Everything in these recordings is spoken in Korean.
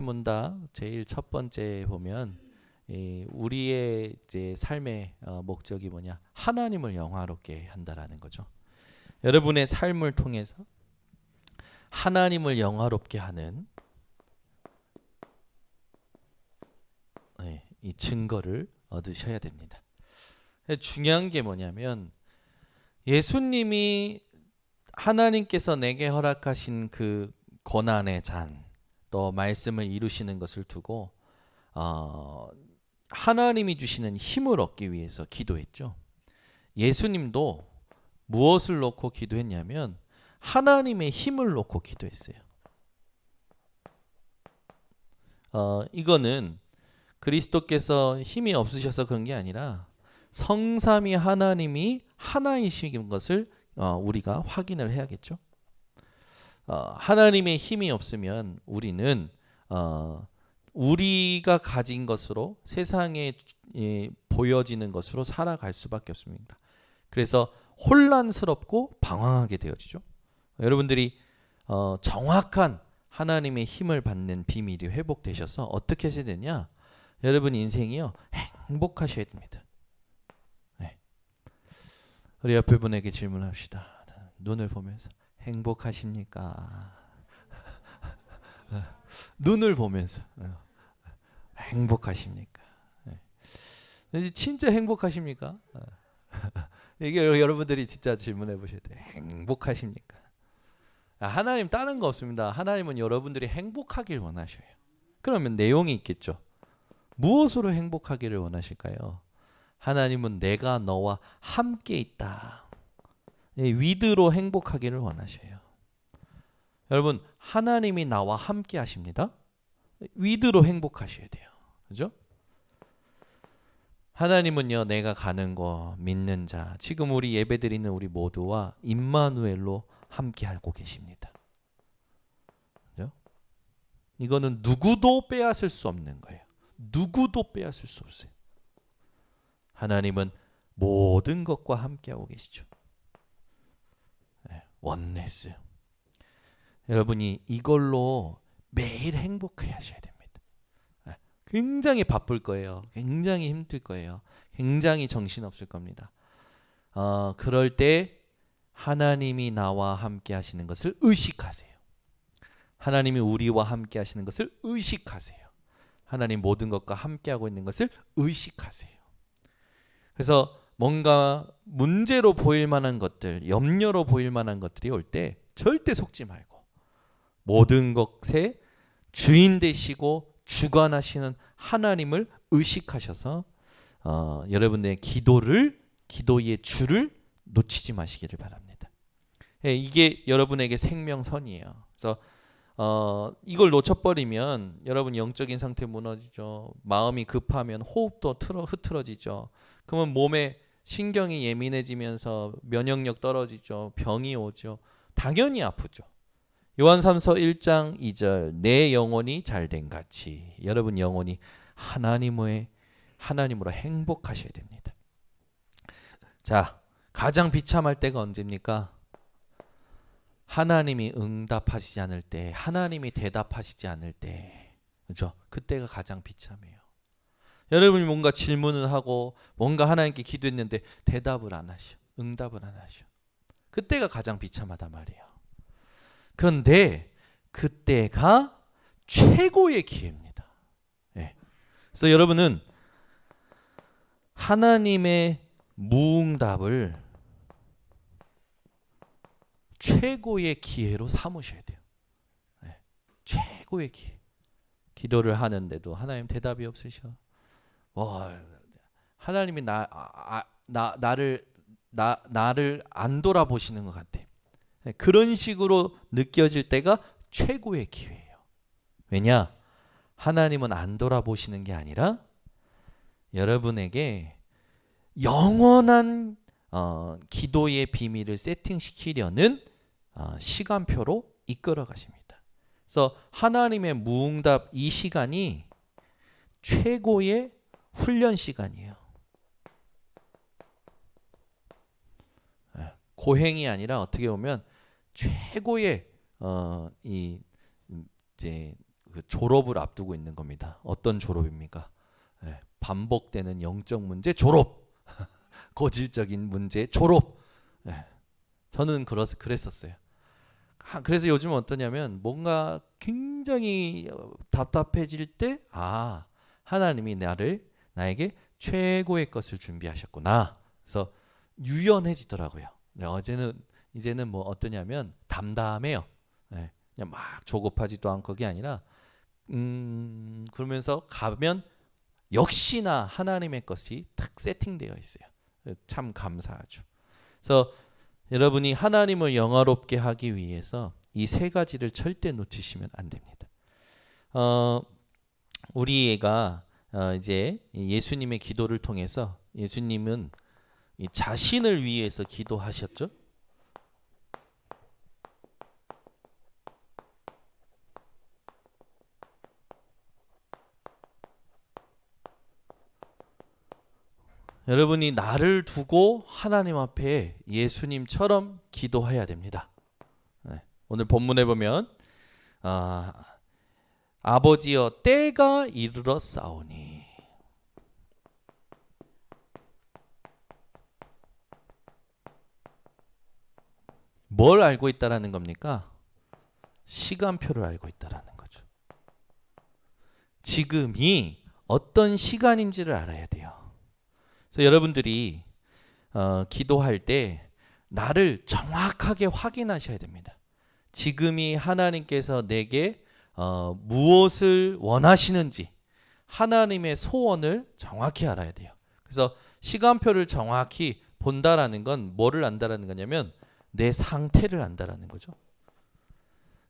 문답 제일 첫 번째 보면 우리의 이제 삶의 목적이 뭐냐? 하나님을 영화롭게 한다라는 거죠. 여러분의 삶을 통해서 하나님을 영화롭게 하는 이 증거를 얻으셔야 됩니다. 중요한 게 뭐냐면 예수님이 하나님께서 내게 허락하신 그 고난의 잔, 또 말씀을 이루시는 것을 두고 하나님이 주시는 힘을 얻기 위해서 기도했죠. 예수님도 무엇을 놓고 기도했냐면 하나님의 힘을 놓고 기도했어요. 이거는 그리스도께서 힘이 없으셔서 그런 게 아니라 성삼위 하나님이 하나이신 것을 우리가 확인을 해야겠죠. 하나님의 힘이 없으면 우리는 우리가 가진 것으로 세상에 보여지는 것으로 살아갈 수밖에 없습니다. 그래서 혼란스럽고 방황하게 되어지죠. 여러분들이 정확한 하나님의 힘을 받는 비밀이 회복되셔서 어떻게 하셔야 되냐? 여러분 인생이요 행복하셔야 됩니다. 네. 우리 옆에 분에게 질문합시다. 눈을 보면서 행복하십니까? 눈을 보면서 행복하십니까? 진짜 행복하십니까? 이게 여러분들이 진짜 질문해 보셔야 돼요. 행복하십니까? 하나님 다른 거 없습니다. 하나님은 여러분들이 행복하길 원하셔요. 그러면 내용이 있겠죠. 무엇으로 행복하기를 원하실까요? 하나님은 내가 너와 함께 있다. 위드로 행복하기를 원하셔요. 여러분 하나님이 나와 함께 하십니다. 위드로 행복하셔야 돼요. 그죠? 하나님은요 내가 가는 거 믿는 자 지금 우리 예배드리는 우리 모두와 임마누엘로 함께하고 계십니다. 그죠? 이거는 누구도 빼앗을 수 없는 거예요. 누구도 빼앗을 수 없어요. 하나님은 모든 것과 함께하고 계시죠. 원네스. 여러분이 이걸로 매일 행복해 하셔야 됩니다. 굉장히 바쁠 거예요. 굉장히 힘들 거예요. 굉장히 정신없을 겁니다. 그럴 때 하나님이 나와 함께 하시는 것을 의식하세요. 하나님이 우리와 함께 하시는 것을 의식하세요. 하나님 모든 것과 함께하고 있는 것을 의식하세요. 그래서 뭔가 문제로 보일 만한 것들, 염려로 보일 만한 것들이 올 때 절대 속지 말고 모든 것의 주인 되시고 주관하시는 하나님을 의식하셔서 여러분의 기도의 줄을 놓치지 마시기를 바랍니다. 이게 여러분에게 생명선이에요. 그래서 이걸 놓쳐버리면 여러분 영적인 상태 무너지죠. 마음이 급하면 호흡도 흐트러지죠. 그러면 몸에 신경이 예민해지면서 면역력 떨어지죠. 병이 오죠. 당연히 아프죠. 요한삼서 1장 2절 내 영혼이 잘된 같이 여러분 영혼이 하나님으로 행복하셔야 됩니다. 자, 가장 비참할 때가 언제입니까? 하나님이 응답하시지 않을 때, 하나님이 대답하시지 않을 때, 그죠? 그때가 가장 비참해요. 여러분이 뭔가 질문을 하고 뭔가 하나님께 기도했는데 대답을 안 하셔, 응답을 안 하셔. 그때가 가장 비참하단 말이에요. 그런데 그때가 최고의 기회입니다. 네. 그래서 여러분은 하나님의 무응답을 최고의 기회로 삼으셔야 돼요. 네. 최고의 기회. 기도를 하는데도 하나님 대답이 없으셔. 하나님이 나를 안 돌아보시는 것 같아. 그런 식으로 느껴질 때가 최고의 기회예요. 왜냐? 하나님은 안 돌아보시는 게 아니라 여러분에게 영원한 기도의 비밀을 세팅시키려는 시간표로 이끌어 가십니다. 그래서 하나님의 무응답 이 시간이 최고의 훈련 시간이에요. 고행이 아니라 어떻게 보면 최고의 이제 그 졸업을 앞두고 있는 겁니다. 어떤 졸업입니까? 반복되는 영적 문제 졸업, 고질적인 문제 졸업. 저는 그랬었어요. 그래서 요즘 어떠냐면 뭔가 굉장히 답답해질 때 하나님이 나에게 최고의 것을 준비하셨구나. 그래서 유연해지더라고요. 이제는 뭐 어떠냐면 담담해요. 그냥 막 조급하지도 않고 그게 아니라 그러면서 가면 역시나 하나님의 것이 탁 세팅되어 있어요. 참 감사하죠. 그래서 여러분이 하나님을 영화롭게 하기 위해서 이 세 가지를 절대 놓치시면 안 됩니다. 우리가 이제 예수님의 기도를 통해서 예수님은 이 자신을 위해서 기도하셨죠. 여러분이 나를 두고 하나님 앞에 예수님처럼 기도해야 됩니다. 오늘 본문에 보면 아버지여 때가 이르러 싸우니. 뭘 알고 있다라는 겁니까? 시간표를 알고 있다라는 거죠. 지금이 어떤 시간인지를 알아야 돼요. 그래서 여러분들이 기도할 때 나를 정확하게 확인하셔야 됩니다. 지금이 하나님께서 내게 무엇을 원하시는지 하나님의 소원을 정확히 알아야 돼요. 그래서 시간표를 정확히 본다라는 건 뭐를 안다라는 거냐면 내 상태를 안다라는 거죠.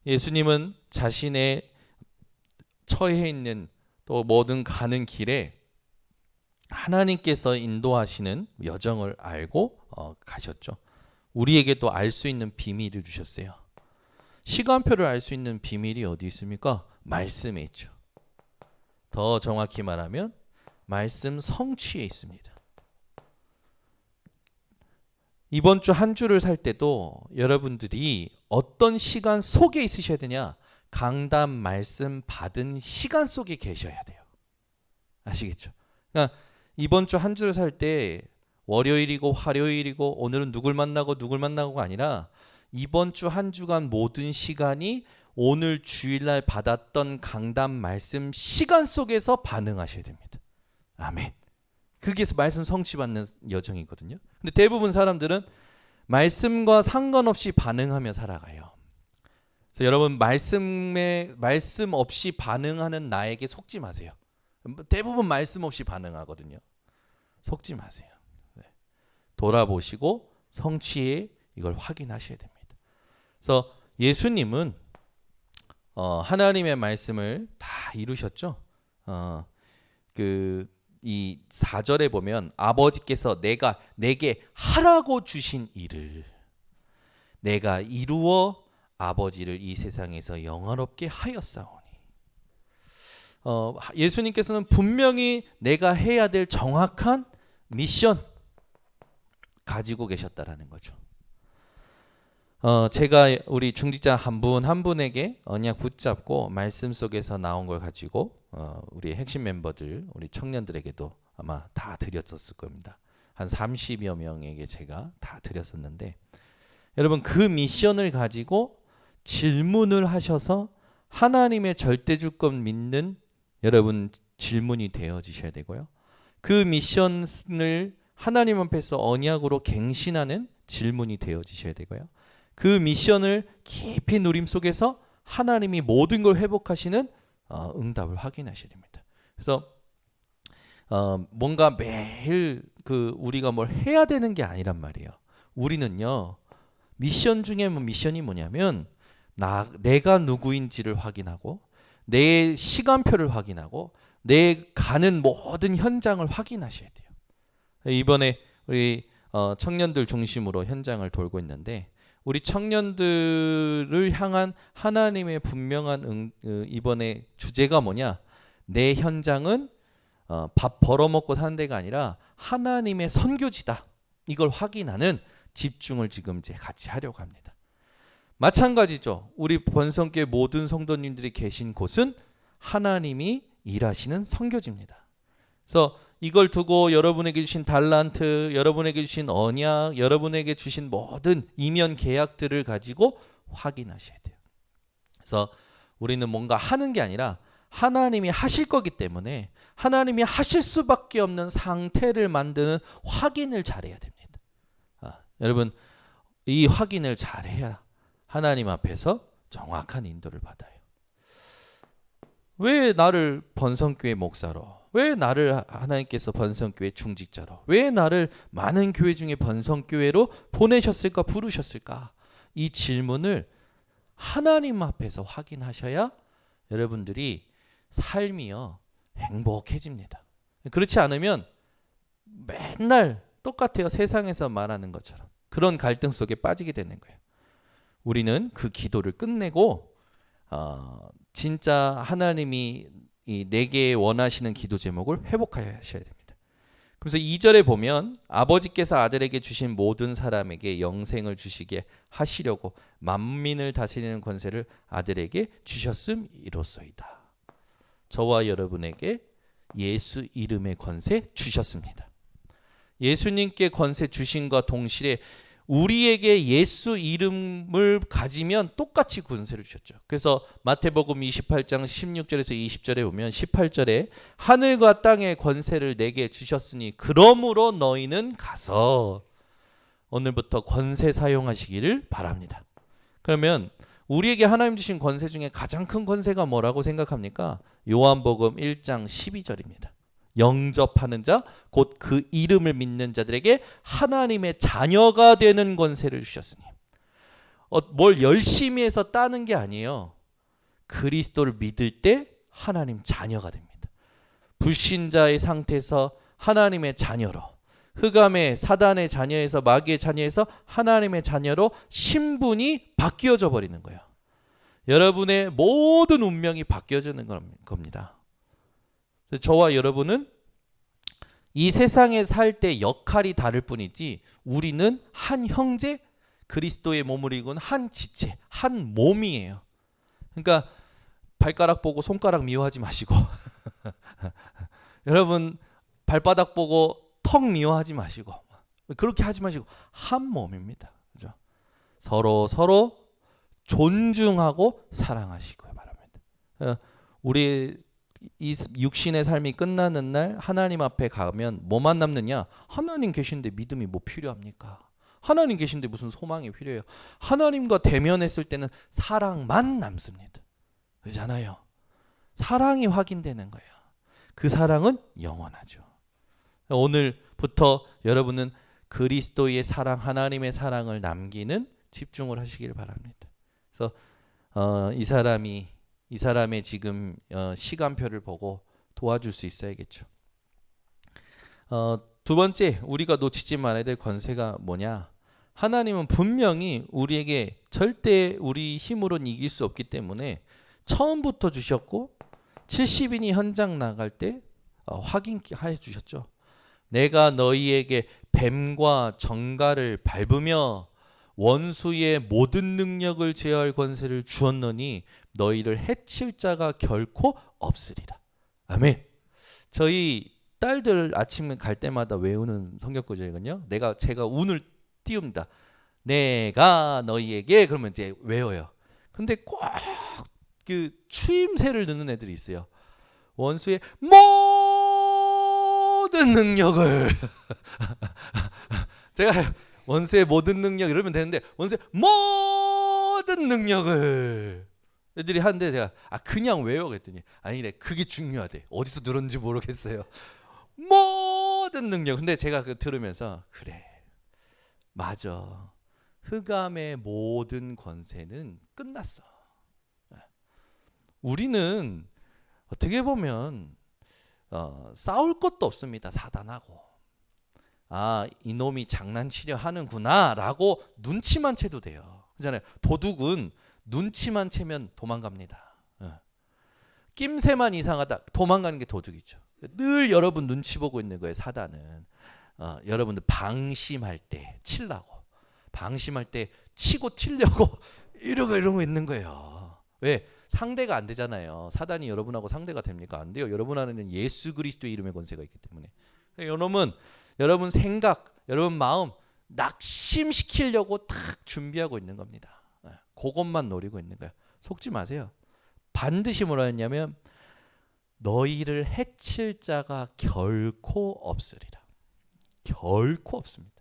예수님은 자신의 처해 있는 또 뭐든 가는 길에 하나님께서 인도하시는 여정을 알고 가셨죠. 우리에게 또 알 수 있는 비밀을 주셨어요. 시간표를 알 수 있는 비밀이 어디 있습니까? 말씀에 있죠. 더 정확히 말하면 말씀 성취에 있습니다. 이번 주 한 주를 살 때도 여러분들이 어떤 시간 속에 있으셔야 되냐? 강단 말씀 받은 시간 속에 계셔야 돼요. 아시겠죠? 그러니까 이번 주 한 주를 살 때 월요일이고 화요일이고 오늘은 누굴 만나고가 아니라 이번 주 한 주간 모든 시간이 오늘 주일날 받았던 강단 말씀 시간 속에서 반응하셔야 됩니다. 아멘. 그게 말씀 성취받는 여정이거든요. 근데 대부분 사람들은 말씀과 상관없이 반응하며 살아가요. 그래서 여러분 말씀 없이 반응하는 나에게 속지 마세요. 대부분 말씀 없이 반응하거든요. 속지 마세요. 돌아보시고 성취에 이걸 확인하셔야 됩니다. 그래서 예수님은 하나님의 말씀을 다 이루셨죠. 이 4절에 보면 아버지께서 내게 하라고 주신 일을 내가 이루어 아버지를 이 세상에서 영화롭게 하였사오니. 예수님께서는 분명히 내가 해야 될 정확한 미션 가지고 계셨다라는 거죠. 제가 우리 중직자 한 분 한 분에게 언약 붙잡고 말씀 속에서 나온 걸 가지고 우리 핵심 멤버들, 우리 청년들에게도 아마 다 드렸었을 겁니다. 한 30여 명에게 제가 다 드렸었는데, 여러분 그 미션을 가지고 질문을 하셔서 하나님의 절대주권 믿는 여러분 질문이 되어지셔야 되고요. 그 미션을 하나님 앞에서 언약으로 갱신하는 질문이 되어지셔야 되고요. 그 미션을 깊이 누림 속에서 하나님이 모든 걸 회복하시는 응답을 확인하셔야 됩니다. 그래서 뭔가 매일 우리가 뭘 해야 되는 게 아니란 말이에요. 우리는요 미션 중에 미션이 뭐냐면 내가 누구인지를 확인하고 내 시간표를 확인하고 내 가는 모든 현장을 확인하셔야 돼요. 이번에 우리 청년들 중심으로 현장을 돌고 있는데 우리 청년들을 향한 하나님의 분명한 이번에 주제가 뭐냐? 내 현장은 밥 벌어먹고 사는 데가 아니라 하나님의 선교지다. 이걸 확인하는 집중을 지금 이제 같이 하려고 합니다. 마찬가지죠. 우리 번성교회 모든 성도님들이 계신 곳은 하나님이 일하시는 선교지입니다. 그래서 이걸 두고 여러분에게 주신 달란트, 여러분에게 주신 언약, 여러분에게 주신 모든 이면 계약들을 가지고 확인하셔야 돼요. 그래서 우리는 뭔가 하는 게 아니라 하나님이 하실 거기 때문에 하나님이 하실 수밖에 없는 상태를 만드는 확인을 잘해야 됩니다. 여러분, 이 확인을 잘해야 하나님 앞에서 정확한 인도를 받아요. 왜 나를 번성교회 목사로, 왜 나를 하나님께서 번성교회 중직자로, 왜 나를 많은 교회 중에 번성교회로 보내셨을까, 부르셨을까? 이 질문을 하나님 앞에서 확인하셔야 여러분들이 삶이요 행복해집니다. 그렇지 않으면 맨날 똑같아요. 세상에서 말하는 것처럼 그런 갈등 속에 빠지게 되는 거예요. 우리는 그 기도를 끝내고 진짜 하나님이 내게 원하시는 기도 제목을 회복하셔야 됩니다. 그래서 2절에 보면 아버지께서 아들에게 주신 모든 사람에게 영생을 주시게 하시려고 만민을 다스리는 권세를 아들에게 주셨음이로소이다. 저와 여러분에게 예수 이름의 권세 주셨습니다. 예수님께 권세 주신과 동시에 우리에게 예수 이름을 가지면 똑같이 권세를 주셨죠. 그래서 마태복음 28장 16절에서 20절에 보면 18절에 하늘과 땅의 권세를 내게 주셨으니 그러므로 너희는 가서 오늘부터 권세 사용하시기를 바랍니다. 그러면 우리에게 하나님 주신 권세 중에 가장 큰 권세가 뭐라고 생각합니까? 요한복음 1장 12절입니다. 영접하는 자, 곧 그 이름을 믿는 자들에게 하나님의 자녀가 되는 권세를 주셨으니 뭘 열심히 해서 따는 게 아니에요. 그리스도를 믿을 때 하나님 자녀가 됩니다. 불신자의 상태에서 하나님의 자녀로, 흑암의 사단의 자녀에서 마귀의 자녀에서 하나님의 자녀로 신분이 바뀌어져 버리는 거예요. 여러분의 모든 운명이 바뀌어지는 겁니다. 저와 여러분은 이 세상에 살 때 역할이 다를 뿐이지 우리는 한 형제, 그리스도의 몸을 이룬 한 지체, 한 몸이에요. 그러니까 발가락 보고 손가락 미워하지 마시고 여러분 발바닥 보고 턱 미워하지 마시고 그렇게 하지 마시고 한 몸입니다. 그죠? 서로 존중하고 사랑하시기 바랍니다. 우리 이 육신의 삶이 끝나는 날 하나님 앞에 가면 뭐만 남느냐? 하나님 계신데 믿음이 뭐 필요합니까? 하나님 계신데 무슨 소망이 필요해요? 하나님과 대면했을 때는 사랑만 남습니다. 그렇잖아요. 사랑이 확인되는 거예요. 그 사랑은 영원하죠. 오늘부터 여러분은 그리스도의 사랑, 하나님의 사랑을 남기는 집중을 하시길 바랍니다. 그래서 이 사람의 지금 시간표를 보고 도와줄 수 있어야겠죠. 두 번째, 우리가 놓치지 말아야 될 권세가 뭐냐? 하나님은 분명히 우리에게 절대 우리 힘으로는 이길 수 없기 때문에 처음부터 주셨고 70인이 현장 나갈 때 확인해 주셨죠. 내가 너희에게 뱀과 정갈을 밟으며 원수의 모든 능력을 제어할 권세를 주었노니 너희를 해칠 자가 결코 없으리라. 아멘. 저희 딸들 아침에 갈 때마다 외우는 성경 구절이거든요. 제가 운을 띄웁니다. 내가 너희에게 그러면 이제 외워요. 근데 꼭 그 추임새를 넣는 애들이 있어요. 원수의 모든 능력을 제가 원수의 모든 능력 이러면 되는데 원수의 모든 능력을 애들이 하는데 제가 그냥 외워 그랬더니 아니래, 그게 중요하대. 어디서 들었는지 모르겠어요. 모든 능력. 근데 제가 그 들으면서 그래, 맞아. 흑암의 모든 권세는 끝났어. 우리는 어떻게 보면 싸울 것도 없습니다. 사단하고. 이놈이 장난치려 하는구나 라고 눈치만 채도 돼요. 그렇잖아요. 도둑은 눈치만 채면 도망갑니다. 낌새만 이상하다 도망가는 게 도둑이죠. 늘 여러분 눈치 보고 있는 거예요. 사단은 여러분들 방심할 때 치려고, 방심할 때 치고 튀려고 이러고 있는 거예요. 왜? 상대가 안 되잖아요. 사단이 여러분하고 상대가 됩니까? 안 돼요. 여러분 안에는 예수 그리스도의 이름의 권세가 있기 때문에. 여러분 생각, 여러분 마음 낙심시키려고 탁 준비하고 있는 겁니다. 그것만 노리고 있는 거예요. 속지 마세요. 반드시 뭐라 했냐면 너희를 해칠 자가 결코 없으리라. 결코 없습니다.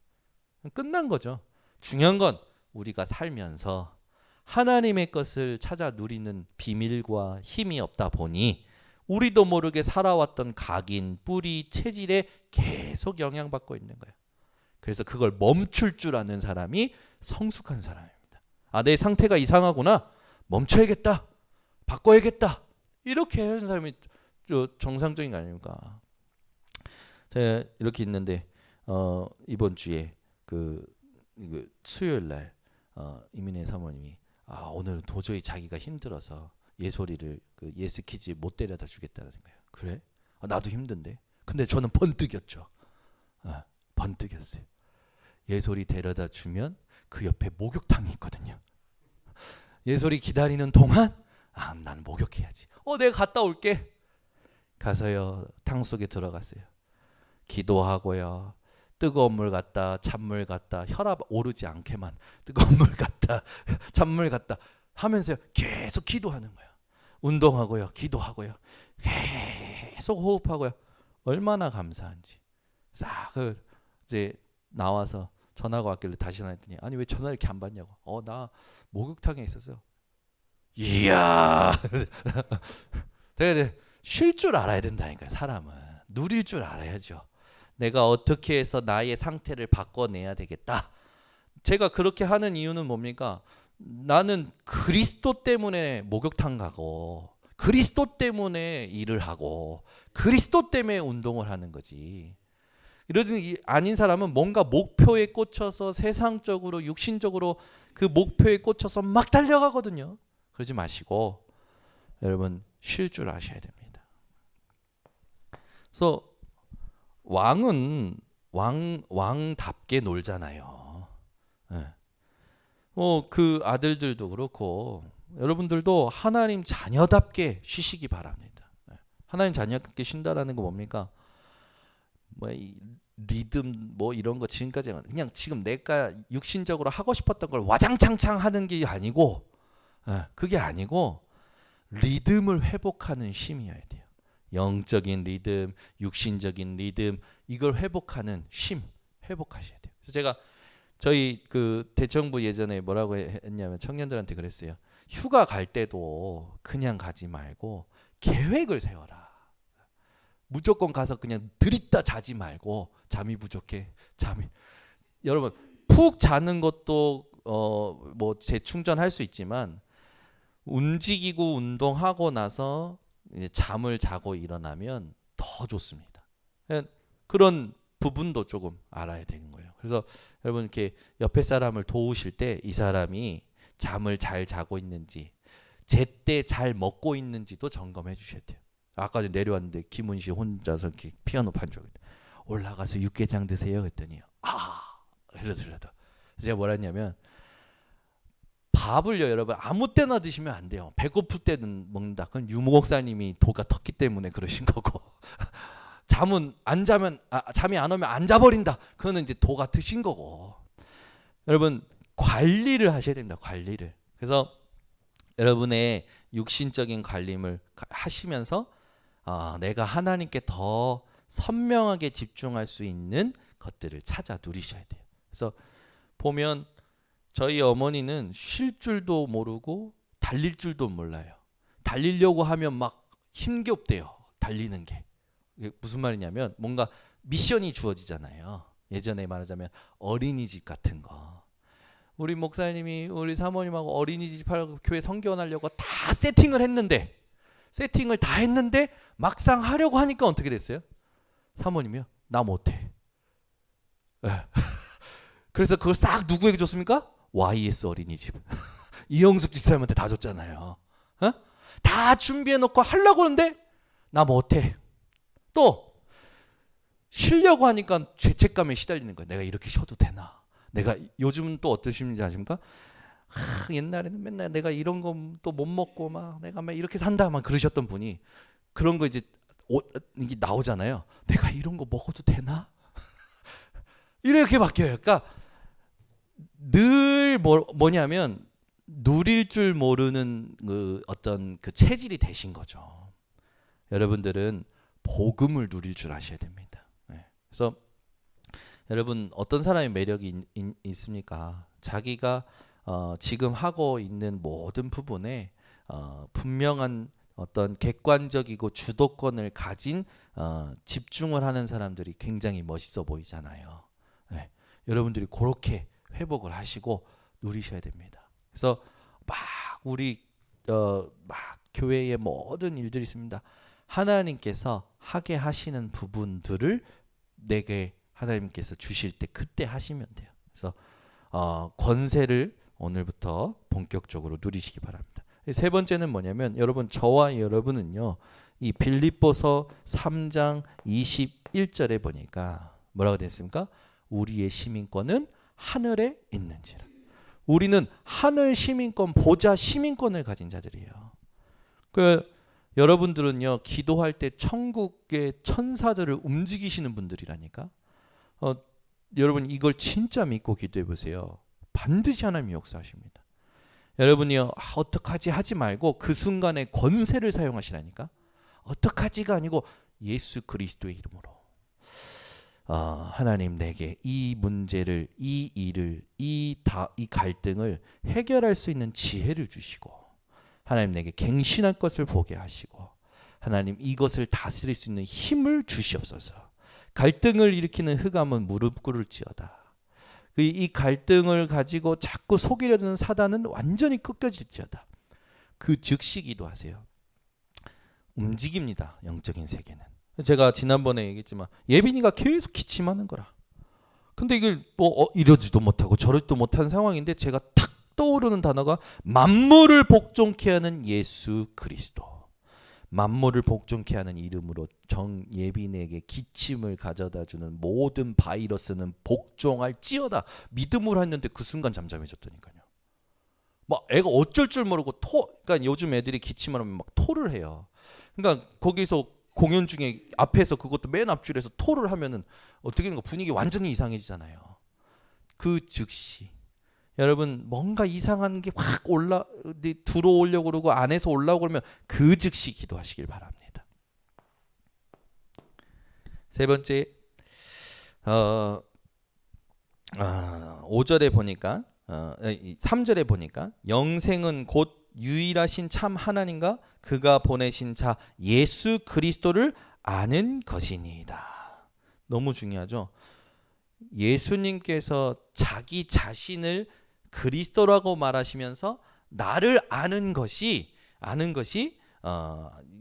끝난 거죠. 중요한 건 우리가 살면서 하나님의 것을 찾아 누리는 비밀과 힘이 없다 보니 우리도 모르게 살아왔던 각인, 뿌리, 체질에 계속 영향받고 있는 거예요. 그래서 그걸 멈출 줄 아는 사람이 성숙한 사람입니다. 아, 내 상태가 이상하구나. 멈춰야겠다. 바꿔야겠다. 이렇게 하는 사람이 정상적인 거 아닙니까? 제가 이렇게 있는데 이번 주에 그 수요일 날 이민혜 사모님이 오늘은 도저히 자기가 힘들어서 예솔이를 그 예스키즈 못 데려다 주겠다는 거예요. 그래? 나도 힘든데. 근데 저는 번뜩였죠. 번뜩였어요. 예솔이 데려다 주면 그 옆에 목욕탕이 있거든요. 예솔이 기다리는 동안 나는 목욕해야지. 내가 갔다 올게. 가서요 탕 속에 들어갔어요. 기도하고요. 뜨거운 물 갖다 찬물 갖다 혈압 오르지 않게만 뜨거운 물 갖다 찬물 갖다 하면서요 계속 기도하는 거예요. 운동하고요. 기도하고요. 계속 호흡하고요. 얼마나 감사한지. 싹 이제 나와서 전화가 왔길래 다시 전화했더니 아니 왜 전화 이렇게 안 받냐고. 나 목욕탕에 있었어. 이야. 제가 쉴 줄 알아야 된다니까요. 사람은 누릴 줄 알아야죠. 내가 어떻게 해서 나의 상태를 바꿔내야 되겠다. 제가 그렇게 하는 이유는 뭡니까? 나는 그리스도 때문에 목욕탕 가고 그리스도 때문에 일을 하고 그리스도 때문에 운동을 하는 거지. 이러든 아닌 사람은 뭔가 목표에 꽂혀서 세상적으로 육신적으로 그 목표에 꽂혀서 막 달려가거든요. 그러지 마시고 여러분 쉴 줄 아셔야 됩니다. 그래서 왕은 왕답게 놀잖아요. 그 아들들도 그렇고 여러분들도 하나님 자녀답게 쉬시기 바랍니다. 하나님 자녀답게 쉰다라는 거 뭡니까? 리듬 이런 거 지금까지 그냥 지금 내가 육신적으로 하고 싶었던 걸 와장창창 하는 게 아니고 그게 아니고 리듬을 회복하는 쉼이어야 돼요. 영적인 리듬, 육신적인 리듬 이걸 회복하는 쉼 회복하셔야 돼요. 그래서 제가 저희 그 대청부 예전에 뭐라고 했냐면 청년들한테 그랬어요. 휴가 갈 때도 그냥 가지 말고 계획을 세워라. 무조건 가서 그냥 들이다 자지 말고 잠이 부족해. 여러분 푹 자는 것도 재충전할 수 있지만 움직이고 운동하고 나서 이제 잠을 자고 일어나면 더 좋습니다. 그런 부분도 조금 알아야 되는 거예요. 그래서 여러분 이렇게 옆에 사람을 도우실 때 이 사람이 잠을 잘 자고 있는지 제때 잘 먹고 있는지도 점검해 주셔야 돼요. 아까 내려왔는데 김은 씨 혼자서 이렇게 피아노 반주 올라가서 육개장 드세요 그랬더니 이러더라도 제가 뭐라 했냐면 밥을요 여러분 아무 때나 드시면 안 돼요. 배고플 때는 먹는다. 그건 유 목사님이 도가 텄기 때문에 그러신 거고 잠은 안 자면 잠이 안 오면 안 자버린다. 그거는 이제 도가 드신 거고 여러분 관리를 하셔야 됩니다. 관리를. 그래서 여러분의 육신적인 관리를 하시면서 내가 하나님께 더 선명하게 집중할 수 있는 것들을 찾아 누리셔야 돼요. 그래서 보면 저희 어머니는 쉴 줄도 모르고 달릴 줄도 몰라요. 달리려고 하면 막 힘겹대요. 달리는 게. 이게 무슨 말이냐면 뭔가 미션이 주어지잖아요. 예전에 말하자면 어린이집 같은 거. 우리 목사님이 우리 사모님하고 어린이집 하려고 교회 성교하려고 다 세팅을 다 했는데 막상 하려고 하니까 어떻게 됐어요? 사모님이요? 나 못해. 그래서 그걸 싹 누구에게 줬습니까? YS 어린이집. 이영숙 집사님한테 다 줬잖아요. 다 준비해놓고 하려고 하는데 나 못해. 또 쉬려고 하니까 죄책감에 시달리는 거예요. 내가 이렇게 쉬어도 되나? 내가 요즘은 또 어떠신지 아십니까? 옛날에는 맨날 내가 이런 거 또 못 먹고 막 내가 막 이렇게 산다 막 그러셨던 분이 그런 거 이제 이게 나오잖아요. 내가 이런 거 먹어도 되나? 이렇게 바뀌어요. 그러니까 늘 뭐냐면 누릴 줄 모르는 그 어떤 그 체질이 되신 거죠. 여러분들은 복음을 누릴 줄 아셔야 됩니다. 네. 그래서 여러분 어떤 사람의 매력이 있습니까? 자기가 지금 하고 있는 모든 부분에 분명한 어떤 객관적이고 주도권을 가진 집중을 하는 사람들이 굉장히 멋있어 보이잖아요. 네. 여러분들이 그렇게 회복을 하시고 누리셔야 됩니다. 그래서 막 우리 막 교회의 모든 일들이 있습니다. 하나님께서 하게 하시는 부분들을 내게 하나님께서 주실 때 그때 하시면 돼요. 그래서 권세를 오늘부터 본격적으로 누리시기 바랍니다. 세 번째는 뭐냐면 여러분 저와 여러분은요. 이 빌립보서 3장 21절에 보니까 뭐라고 되어 있습니까? 우리의 시민권은 하늘에 있는지라. 우리는 하늘 시민권, 보좌 시민권을 가진 자들이에요. 여러분들은요. 기도할 때 천국의 천사들을 움직이시는 분들이라니까. 여러분 이걸 진짜 믿고 기도해 보세요. 반드시 하나님이 역사하십니다. 여러분이요. 어떡하지 하지 말고 그 순간에 권세를 사용하시라니까. 어떡하지가 아니고 예수 그리스도의 이름으로 하나님 내게 이 문제를 이 일을 이 갈등을 해결할 수 있는 지혜를 주시고 하나님 내게 갱신할 것을 보게 하시고 하나님 이것을 다스릴 수 있는 힘을 주시옵소서. 갈등을 일으키는 흑암은 무릎 꿇을지어다. 이 갈등을 가지고 자꾸 속이려 드는 사단은 완전히 꺾여질지어다. 그 즉시 기도하세요. 움직입니다. 영적인 세계는. 제가 지난번에 얘기했지만 예빈이가 계속 기침하는 거라. 근데 이걸 뭐 이러지도 못하고 저러지도 못한 상황인데 제가 탁 떠오르는 단어가 만물을 복종케 하는 예수 그리스도. 만물을 복종케 하는 이름으로 정예빈에게 기침을 가져다주는 모든 바이러스는 복종할지어다. 믿음으로 했는데 그 순간 잠잠해졌다니까요. 막 애가 어쩔 줄 모르고 그러니까 요즘 애들이 기침을 하면 막 토를 해요. 그러니까 거기서 공연 중에 앞에서 그것도 맨 앞줄에서 토를 하면은 어떻게 되는 거 분위기 완전히 이상해지잖아요. 그 즉시 여러분 뭔가 이상한 게 확 들어오려고 그러고 안에서 올라오고 그러면 그 즉시 기도하시길 바랍니다. 세 번째 5절에 보니까 3절에 보니까 영생은 곧 유일하신 참 하나님과 그가 보내신 자 예수 그리스도를 아는 것이니이다. 너무 중요하죠. 예수님께서 자기 자신을 그리스도라고 말하시면서 나를 아는 것이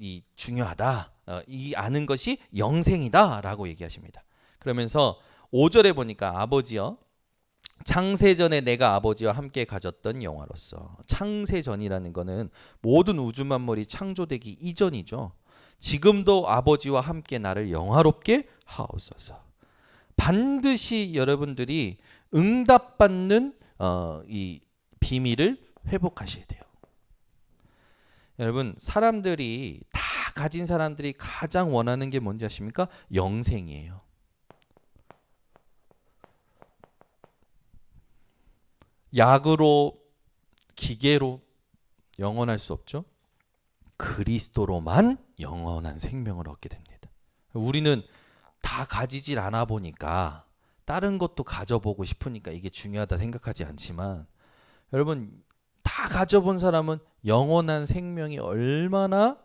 이 중요하다. 이 아는 것이 영생이다라고 얘기하십니다. 그러면서 5절에 보니까 아버지여 창세전에 내가 아버지와 함께 가졌던 영화로서 창세전이라는 거는 모든 우주 만물이 창조되기 이전이죠. 지금도 아버지와 함께 나를 영화롭게 하옵소서. 반드시 여러분들이 응답받는 이 비밀을 회복하셔야 돼요. 여러분 사람들이 다 가진 사람들이 가장 원하는 게 뭔지 아십니까? 영생이에요. 약으로 기계로 영원할 수 없죠. 그리스도로만 영원한 생명을 얻게 됩니다. 우리는 다 가지질 않아 보니까 다른 것도 가져보고 싶으니까 이게 중요하다 생각하지 않지만 여러분 다 가져본 사람은 영원한 생명이 얼마나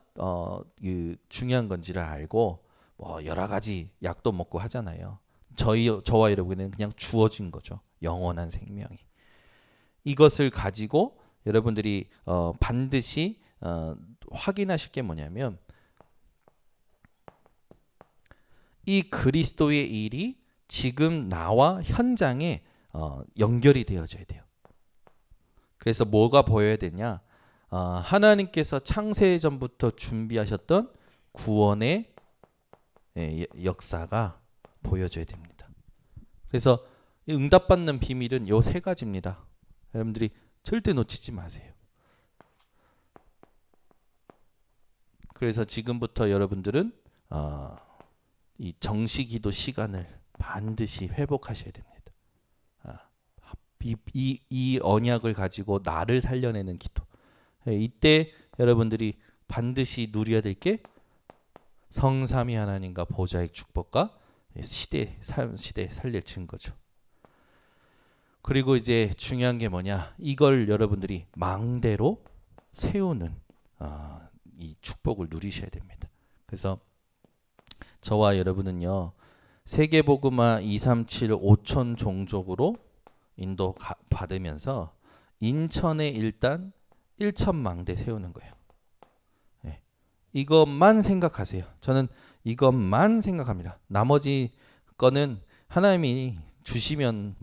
중요한 건지를 알고 뭐 여러 가지 약도 먹고 하잖아요. 저와 여러분에는 그냥 주어진 거죠. 영원한 생명이. 이것을 가지고 여러분들이 반드시 확인하실 게 뭐냐면 이 그리스도의 일이 지금 나와 현장에 연결이 되어져야 돼요. 그래서 뭐가 보여야 되냐? 하나님께서 창세 전부터 준비하셨던 구원의 역사가 보여져야 됩니다. 그래서 응답받는 비밀은 요 세 가지입니다. 여러분들이 절대 놓치지 마세요. 그래서 지금부터 여러분들은 이 정시기도 시간을 반드시 회복하셔야 됩니다. 이 언약을 가지고 나를 살려내는 기도. 이때 여러분들이 반드시 누려야 될 게 성삼위 하나님과 보좌의 축복과 시대 살릴 증거죠. 그리고 이제 중요한 게 뭐냐? 이걸 여러분들이 망대로 세우는 이 축복을 누리셔야 됩니다. 그래서 저와 여러분은요, 세계복음화 237 5천 종족으로 인도 받으면서 인천에 일단 1천 망대 세우는 거예요. 네. 이것만 생각하세요. 저는 이것만 생각합니다. 나머지 거는 하나님이 주시면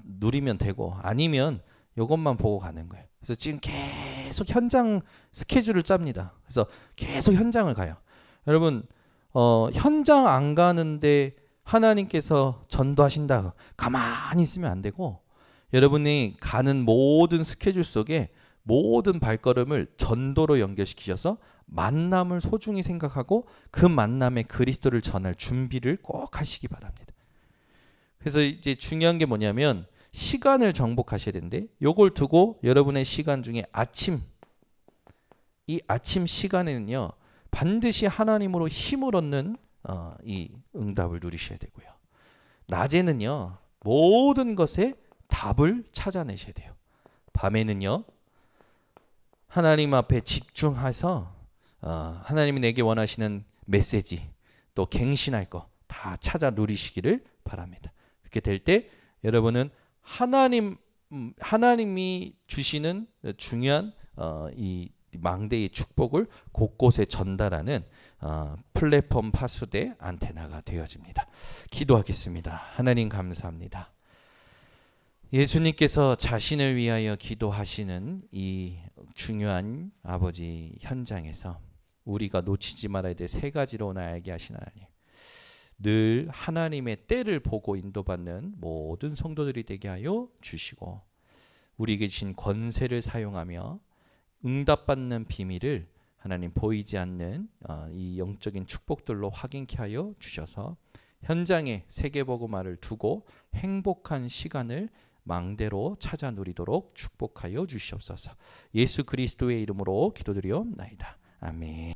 누리면 되고, 아니면 이것만 보고 가는 거예요. 그래서 지금 계속 현장 스케줄을 짭니다. 그래서 계속 현장을 가요. 여러분, 현장 안 가는데 하나님께서 전도하신다 가만히 있으면 안 되고, 여러분이 가는 모든 스케줄 속에 모든 발걸음을 전도로 연결시키셔서 만남을 소중히 생각하고 그 만남에 그리스도를 전할 준비를 꼭 하시기 바랍니다. 그래서 이제 중요한 게 뭐냐면 시간을 정복하셔야 되는데, 요걸 두고 여러분의 시간 중에 이 아침 시간에는요, 반드시 하나님으로 힘을 얻는 이 응답을 누리셔야 되고요. 낮에는요, 모든 것에 답을 찾아내셔야 돼요. 밤에는요, 하나님 앞에 집중해서 하나님이 내게 원하시는 메시지, 또 갱신할 거 다 찾아 누리시기를 바랍니다. 그렇게 될 때 여러분은 하나님이 주시는 중요한 이 망대의 축복을 곳곳에 전달하는 플랫폼 파수대 안테나가 되어집니다. 기도하겠습니다. 하나님 감사합니다. 예수님께서 자신을 위하여 기도하시는 이 중요한 아버지 현장에서 우리가 놓치지 말아야 될 세 가지로 오늘 알게 하신 하나님, 늘 하나님의 때를 보고 인도받는 모든 성도들이 되게 하여 주시고, 우리에게 주신 권세를 사용하며 응답받는 비밀을 하나님 보이지 않는 이 영적인 축복들로 확인케 하여 주셔서 현장에 세계복음화를 두고 행복한 시간을 망대로 찾아 누리도록 축복하여 주시옵소서. 예수 그리스도의 이름으로 기도드리옵나이다. 아멘.